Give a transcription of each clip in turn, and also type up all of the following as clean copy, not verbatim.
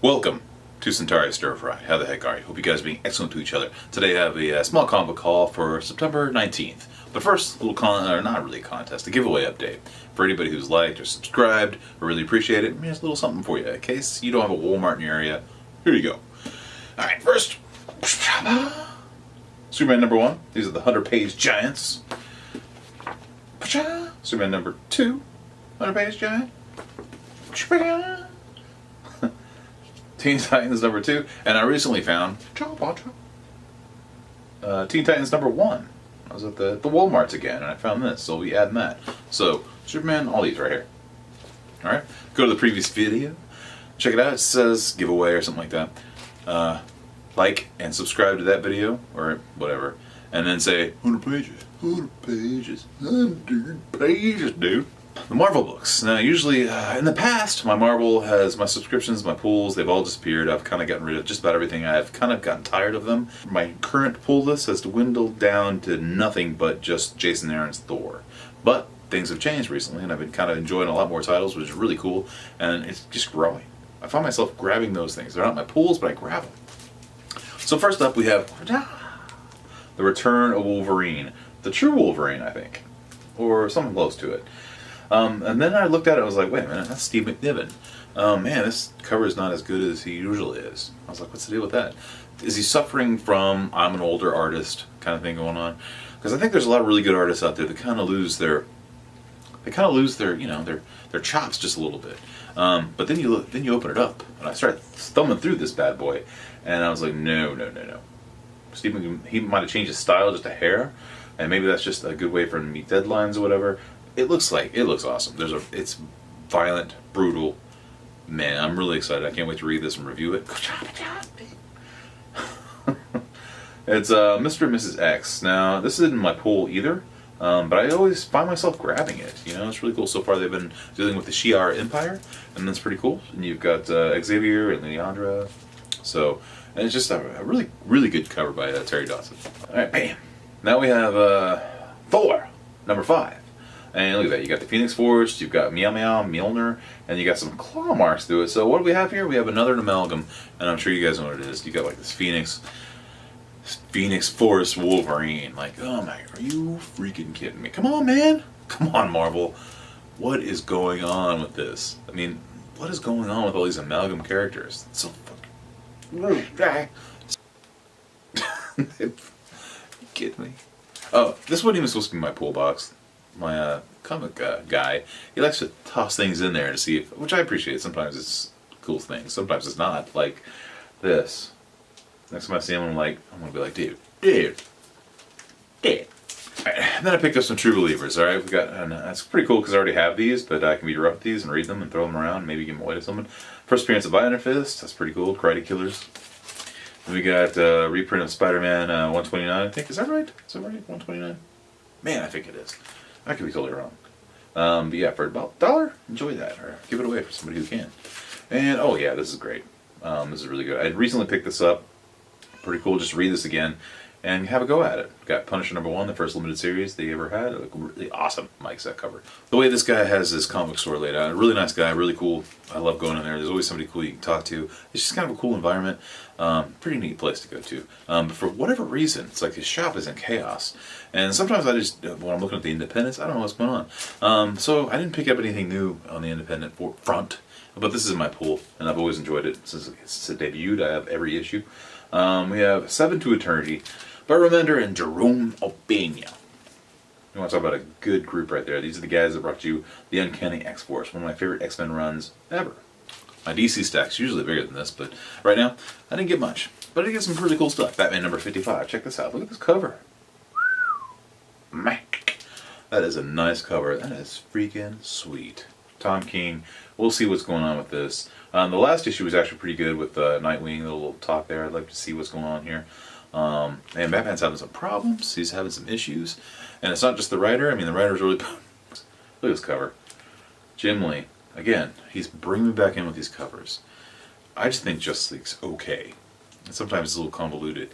Welcome to Centauri Stir Fry. How the heck are you? Hope you guys are being excellent to each other. Today I have a small comic book haul for September 19th. But first, a little not really a contest, a giveaway update. For anybody who's liked or subscribed, I really appreciate it. Here's a little something for you. In case you don't have a Walmart in your area, here you go. Alright, first, Superman number 1. These are the 100-page giants. Superman number 2, 100-page giant. Teen Titans number 2, and I recently found Teen Titans number 1. I was at the Walmarts again, and I found this, so I'll be adding that. So, Superman, all these right here. Alright, go to the previous video, check it out, it says giveaway or something like that. Like and subscribe to that video, or whatever, and then say, 100 pages, 100 pages, 100 pages, dude. The Marvel books. Now, usually, in the past, my subscriptions, my pools, they've all disappeared. I've kind of gotten rid of just about everything. I've kind of gotten tired of them. My current pool list has dwindled down to nothing but just Jason Aaron's Thor. But things have changed recently, and I've been kind of enjoying a lot more titles, which is really cool, and it's just growing. I find myself grabbing those things. They're not my pools, but I grab them. So first up, we have The Return of Wolverine. The true Wolverine, I think. Or something close to it. And then I looked at it and I was like, wait a minute, that's Steve McNiven. Man, this cover is not as good as he usually is. I was like, what's the deal with that? Is he suffering from I'm an older artist kind of thing going on? Because I think there's a lot of really good artists out there that kind of lose their their chops just a little bit. But then you open it up, and I started thumbing through this bad boy, and I was like, no. Steve McNiven, he might have changed his style just a hair, and maybe that's just a good way for him to meet deadlines or whatever. It looks awesome. It's violent, brutal. Man, I'm really excited. I can't wait to read this and review it. It's Mr. and Mrs. X. Now, this isn't my pool either, but I always find myself grabbing it. You know, it's really cool. So far, they've been dealing with the Shi'ar Empire, and that's pretty cool. And you've got Xavier and Leandra. So, and it's just a really, really good cover by Terry Dawson. All right, bam. Now we have Thor, number 5. And look at that, you got the Phoenix Force, you've got Meow Meow, Mjolnir, and you got some claw marks through it. So what do we have here? We have another amalgam, and I'm sure you guys know what it is. You got like this Phoenix Force Wolverine. Like, oh my, are you freaking kidding me? Come on, man. Come on, Marvel. What is going on with this? I mean, what is going on with all these amalgam characters? It's so fucking... You kidding me? Oh, this wasn't even supposed to be my pool box. My comic guy, he likes to toss things in there to see if, which I appreciate. Sometimes it's cool things, sometimes it's not. Like this. Next time I see him, I'm gonna be like, dude. Alright, and then I picked up some True Believers. Alright, we got, and that's pretty cool because I already have these, but I can be direct with these and read them and throw them around, and maybe give them away to someone. First appearance of Iron Fist, that's pretty cool. Karate Killers. Then we got reprint of Spider-Man 129, I think. Is that right? Is that right? 129? Man, I think it is. I could be totally wrong. But yeah, for about $1, enjoy that, or give it away for somebody who can. And, oh yeah, this is great. This is really good. I recently picked this up. Pretty cool, just read this again and have a go at it. Got Punisher number 1, the first limited series they ever had. Really awesome Mike's that cover. The way this guy has his comic store laid out, a really nice guy, really cool. I love going in there. There's always somebody cool you can talk to. It's just kind of a cool environment. Pretty neat place to go to. But for whatever reason, it's like his shop is in chaos. And sometimes I just, when I'm looking at the independents, I don't know what's going on. So I didn't pick up anything new on the independent front. But this is my pool, and I've always enjoyed it since it debuted. I have every issue. We have 7 to Eternity by Remender and Jerome Opeña. You want to talk about a good group right there. These are the guys that brought you the Uncanny X-Force, one of my favorite X-Men runs ever. My DC stack's usually bigger than this, but right now, I didn't get much. But I did get some really cool stuff. Batman number 55. Check this out. Look at this cover. Mac. That is a nice cover. That is freaking sweet. Tom King. We'll see what's going on with this. The last issue was actually pretty good with Nightwing, the little talk there. I'd like to see what's going on here. And Batman's having some problems. He's having some issues. And it's not just the writer. I mean, the writer's really... Look at this cover. Jim Lee. Again, he's bringing me back in with these covers. I just think Justice League's okay. And sometimes it's a little convoluted.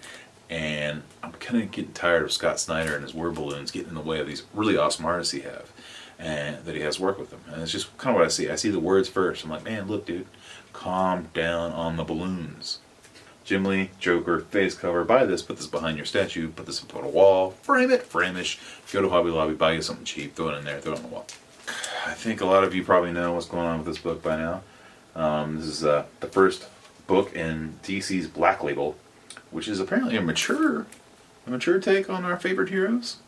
And I'm kind of getting tired of Scott Snyder and his word balloons getting in the way of these really awesome artists he have. And that he has work with them. And it's just kind of what I see. I see the words first. I'm like, man, look, dude. calm down on the balloons. Jim Lee, Joker, face cover. Buy this, put this behind your statue, put this up on a wall, frame it, frame-ish. Go to Hobby Lobby, buy you something cheap, throw it in there, throw it on the wall. I think a lot of you probably know what's going on with this book by now. This is the first book in DC's Black Label, which is apparently a mature take on our favorite heroes.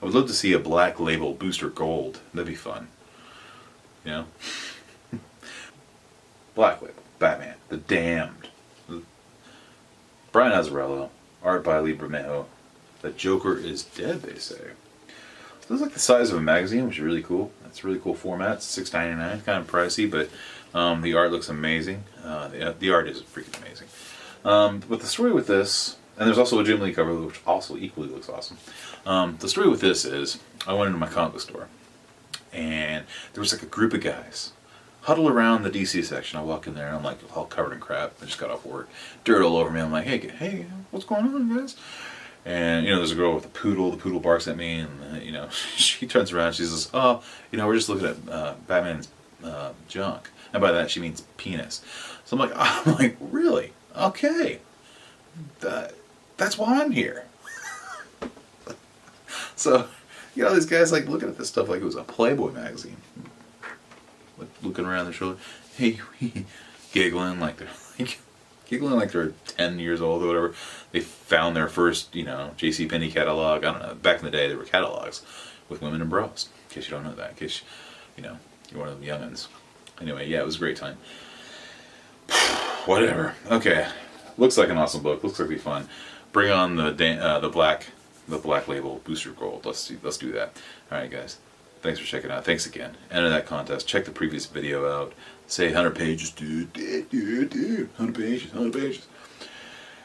I would love to see a Black Label Booster Gold. That'd be fun. You know? Black Label, Batman, The Damned. Brian Azzarello, art by Lee Bermejo. The Joker is dead, they say. So it's like the size of a magazine, which is really cool. It's a really cool format. It's $6.99, kind of pricey, but the art looks amazing. The art is freaking amazing. But the story with this, and there's also a Jim Lee cover, which also equally looks awesome. The story with this is, I went into my comic book store, and there was like a group of guys huddle around the DC section. I walk in there and I'm like all covered in crap. I just got off work, dirt all over me. I'm like, hey, what's going on, guys? And you know, there's a girl with a poodle. The poodle barks at me, and you know, she turns around. She says, "Oh, you know, we're just looking at Batman's junk," and by that she means penis. So I'm like, really? Okay, that's why I'm here. So, you know, these guys like looking at this stuff like it was a Playboy magazine. Like looking around their shoulder, hey, giggling like they're 10 years old or whatever. They found their first, you know, JCPenney catalog. I don't know. Back in the day, there were catalogs with women and bras. In case you don't know that. In case, you know, you're one of them youngins. Anyway, yeah, it was a great time. Whatever. Okay. Looks like an awesome book. Looks like it'll be fun. Bring on the Black Label Booster Gold. Let's do that. All right, guys. Thanks for checking out. Thanks again. Enter that contest. Check the previous video out. Say 100 pages, dude. 100 pages.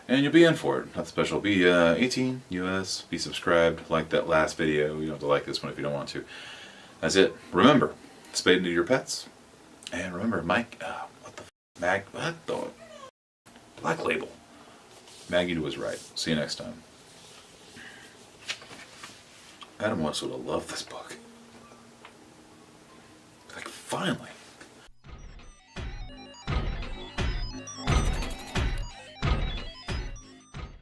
And you'll be in for it. Nothing special. Be 18 US. Be subscribed. Like that last video. You don't have to like this one if you don't want to. That's it. Remember, spay into your pets. And remember, Mike. What the Black Label. Maggie was right. See you next time. Adam West would have loved this book. Like, finally.